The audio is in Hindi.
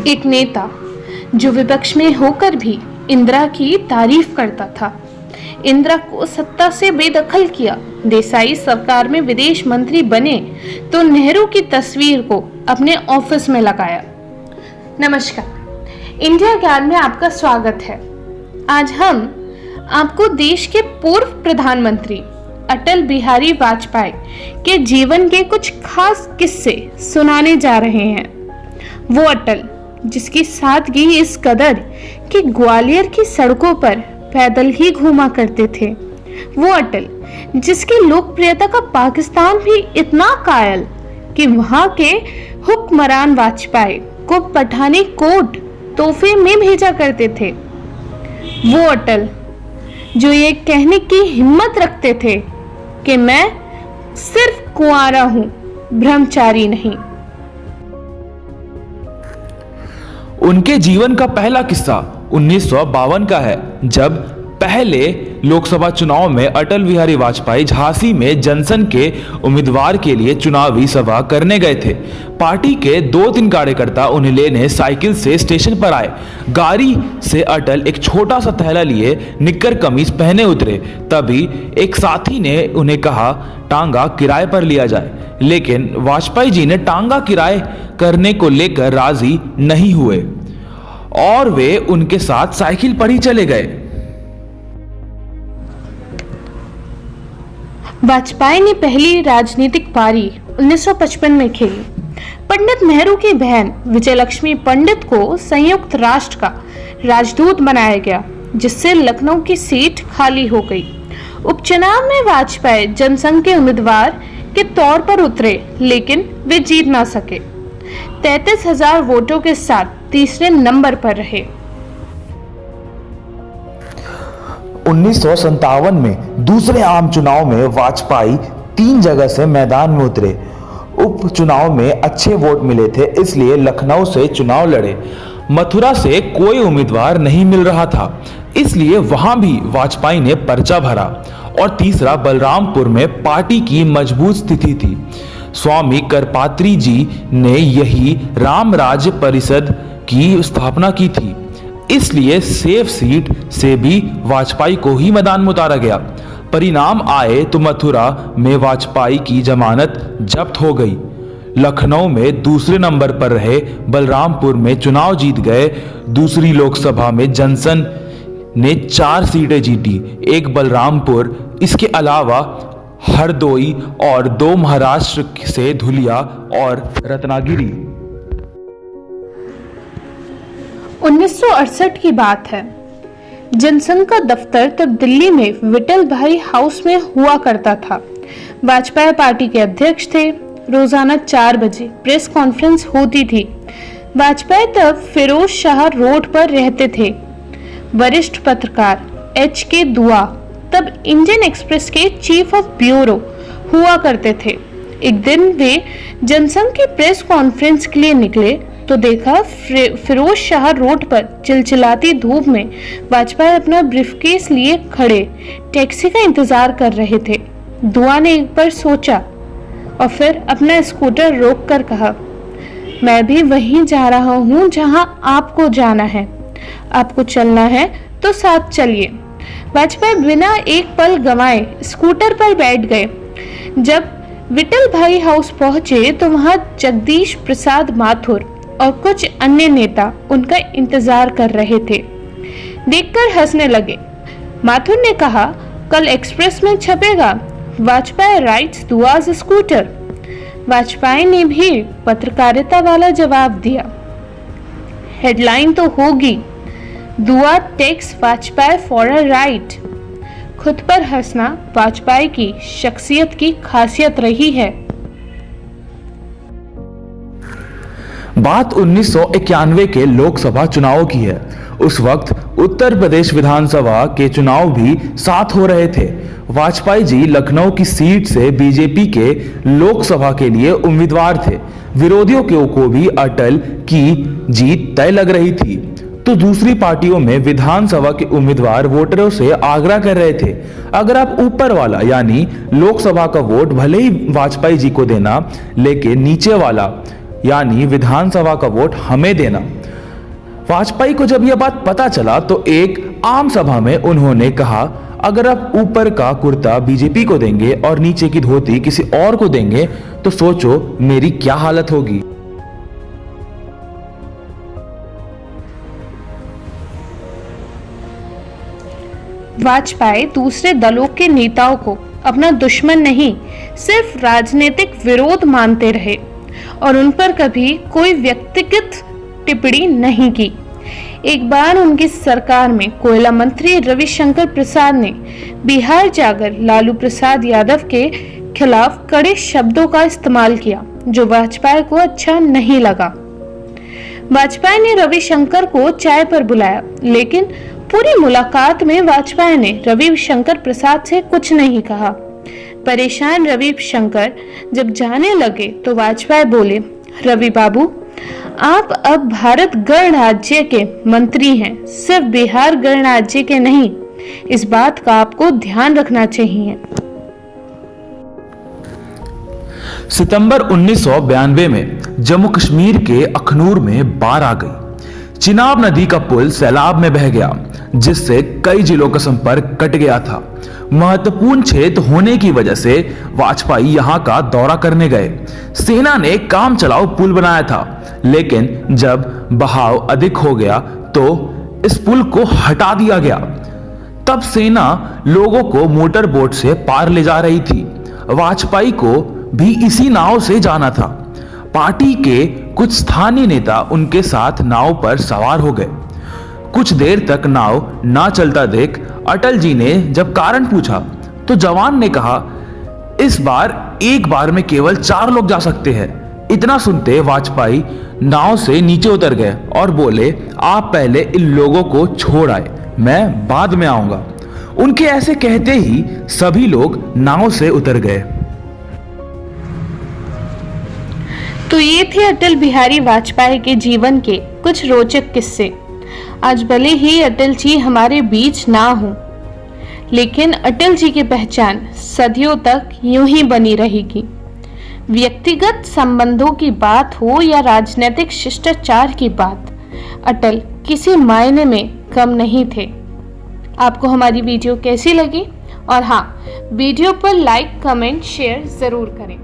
एक नेता जो विपक्ष में होकर भी इंदिरा की तारीफ करता था। इंदिरा को सत्ता से बेदखल किया। देसाई सरकार में विदेश मंत्री बने तो नेहरू की तस्वीर को अपने ऑफिस में लगाया। नमस्कार, इंडिया ज्ञान में आपका स्वागत है। आज हम आपको देश के पूर्व प्रधानमंत्री अटल बिहारी वाजपेयी के जीवन के कुछ खास किस्से सुनाने जा रहे हैं। वो अटल जिसकी सादगी इस कदर कि ग्वालियर की सड़कों पर पैदल ही घूमा करते थे। वो अटल जिसकी लोकप्रियता का पाकिस्तान भी इतना कायल कि वहां के हुक्मरान वाजपेयी को पठानी कोट तोहफे में भेजा करते थे। वो अटल जो ये कहने की हिम्मत रखते थे कि मैं सिर्फ कुंवारा हूं, ब्रह्मचारी नहीं। उनके जीवन का पहला किस्सा 1952 का है, जब पहले लोकसभा चुनाव में अटल बिहारी वाजपेयी झांसी में जनसंघ के उम्मीदवार के लिए चुनावी सभा करने गए थे। पार्टी के 2-3 कार्यकर्ता उन्हें लेने साइकिल से स्टेशन पर आए। गाड़ी से अटल एक छोटा सा थैला लिए निक्कर कमीज पहने उतरे। तभी एक साथी ने उन्हें कहा, टांगा किराए पर लिया जाए। लेकिन वाजपेयी जी ने टांगा किराए करने को लेकर राजी नहीं हुए और वे उनके साथ साइकिल पर ही चले गए। वाजपेयी ने पहली राजनीतिक पारी 1955 में खेली। पंडित नेहरू की बहन विजयलक्ष्मी पंडित को संयुक्त राष्ट्र का राजदूत बनाया गया, जिससे लखनऊ की सीट खाली हो गई। उपचुनाव में वाजपेयी जनसंघ के उम्मीदवार के तौर पर उतरे, लेकिन वे जीत ना सके। 33,000 वोटों के साथ तीसरे नंबर पर रहे। 1957 में दूसरे आम चुनाव में वाजपेयी 3 जगह से मैदान में उतरे। उपचुनाव में अच्छे वोट मिले थे, इसलिए लखनऊ से चुनाव लड़े। मथुरा से कोई उम्मीदवार नहीं मिल रहा था, इसलिए वहां भी वाजपेयी ने पर्चा भरा। और तीसरा बलरामपुर में पार्टी की मजबूत स्थिति थी। स्वामी करपात्री जी ने यही रामराज परिषद की स्थापना की थी, इसलिए सेफ सीट से भी वाजपेयी को ही मैदान में उतारा गया। परिणाम आए तो मथुरा में वाजपेयी की जमानत जब्त हो गई। लखनऊ में दूसरे नंबर पर रहे। बलरामपुर में चुनाव जीत गए। दूसरी लोकसभा में जनसंघ ने 4 सीटें जीती, एक बलरामपुर, इसके अलावा हरदोई और 2 महाराष्ट्र से धुलिया और रत्नागिरी। 1968 की बात है। जनसंघ का दफ्तर तब दिल्ली में विठल भाई हाउस में हुआ करता था। वाजपेयी पार्टी के अध्यक्ष थे। रोजाना 4 बजे प्रेस कॉन्फ्रेंस होती थी। वाजपेयी तब फिरोज शाह रोड पर रहते थे। वरिष्ठ पत्रकार HK दुआ तब इंडियन एक्सप्रेस के चीफ ऑफ ब्यूरो हुआ करते थे। एक दिन वे जनसंघ की प्रेस कॉन्फ्रेंस के लिए निकले तो देखा फिरोज शाह रोड पर चिलचिलाती धूप में वाजपेयी अपना ब्रीफकेस लिए खड़े टैक्सी का इंतजार कर रहे थे। दुआ ने एक बार सोचा और फिर अपना स्कूटर रोककर कहा, मैं भी वहीं जा रहा हूं जहां आपको जाना है। आपको चलना है तो साथ चलिए। वाजपेयी बिना एक पल गंवाए स्कूटर पर बैठ गए। जब विठल भाई हाउस पहुंचे तो वहां जगदीश प्रसाद माथुर और कुछ अन्य नेता उनका इंतजार कर रहे थे। देखकर हंसने लगे। माथुर ने कहा, कल एक्सप्रेस में छपेगा, वाजपेयी राइड्स दुआज स्कूटर। वाजपेयी ने भी पत्रकारिता वाला जवाब दिया, हेडलाइन तो होगी, Dua takes Vajpayee for a ride. खुद पर हंसना वाजपेयी की शख्सियत की खासियत रही है। बात 1991 के लोकसभा चुनाव की है। उस वक्त उत्तर प्रदेश विधानसभा के चुनाव भी साथ हो रहे थे। वाजपेयी जी लखनऊ की सीट से बीजेपी के लोकसभा के लिए उम्मीदवार थे। विरोधियों को भी अटल की जीत तय लग रही थी, तो दूसरी पार्टियों में विधानसभा के उम्मीदवार वोटरों से आग्रह कर रहे थे, अगर आप ऊपर वाला यानी लोकसभा का वोट भले ही वाजपेयी जी को देना, लेकिन नीचे वाला यानी विधानसभा का वोट हमें देना। वाजपेयी को जब यह बात पता चला तो एक आम सभा में उन्होंने कहा, अगर आप ऊपर का कुर्ता बीजेपी को देंगे और नीचे की धोती किसी और को देंगे तो सोचो मेरी क्या हालत होगी। वाजपेयी दूसरे दलों के नेताओं को अपना दुश्मन नहीं, सिर्फ राजनीतिक विरोध मानते रहे और उन पर कभी कोई व्यक्तिगत टिप्पणी नहीं की। एक बार उनकी सरकार में कोयला मंत्री रविशंकर प्रसाद ने बिहार जाकर लालू प्रसाद यादव के खिलाफ कड़े शब्दों का इस्तेमाल किया, जो वाजपेयी को अच्छा नहीं लगा। वाजपेयी ने रविशंकर को चाय पर बुलाया, लेकिन पूरी मुलाकात में वाजपेयी ने रविशंकर प्रसाद से कुछ नहीं कहा। परेशान रविशंकर जब जाने लगे तो वाजपेयी बोले, रवि बाबू, आप अब भारत गणराज्य के मंत्री हैं, सिर्फ बिहार गणराज्य के नहीं। इस बात का आपको ध्यान रखना चाहिए। सितंबर 1992 में जम्मू कश्मीर के अखनूर में बाढ़ आ गई। चिनाब नदी का पुल सैलाब में बह गया, जिससे कई जिलों का संपर्क कट गया था। महत्वपूर्ण क्षेत्र होने की वजह से वाजपेयी यहां का दौरा करने गए। सेना ने काम चलाओ पुल बनाया था, लेकिन जब बहाव अधिक हो गया तो इस पुल को हटा दिया गया। तब सेना लोगों को मोटर बोट से पार ले जा रही थी। वाजपेयी को भी इसी नाव से जाना था। पार्टी के कुछ स्थानीय नेता उनके साथ नाव पर सवार हो गए। कुछ देर तक नाव ना चलता देख अटल जी ने जब कारण पूछा तो जवान ने कहा, इस बार एक बार में केवल 4 लोग जा सकते हैं। इतना सुनते वाजपेयी नाव से नीचे उतर गए और बोले, आप पहले इन लोगों को छोड़ आए, मैं बाद में आऊंगा। उनके ऐसे कहते ही सभी लोग नाव से उतर गए। तो ये थे अटल बिहारी वाजपेयी के जीवन के कुछ रोचक किस्से। आज भले ही अटल जी हमारे बीच ना हो, लेकिन अटल जी की पहचान सदियों तक यूं ही बनी रहेगी। व्यक्तिगत संबंधों की बात हो या राजनीतिक शिष्टाचार की बात, अटल किसी मायने में कम नहीं थे। आपको हमारी वीडियो कैसी लगी? और हाँ, वीडियो पर लाइक, कमेंट, शेयर जरूर करें।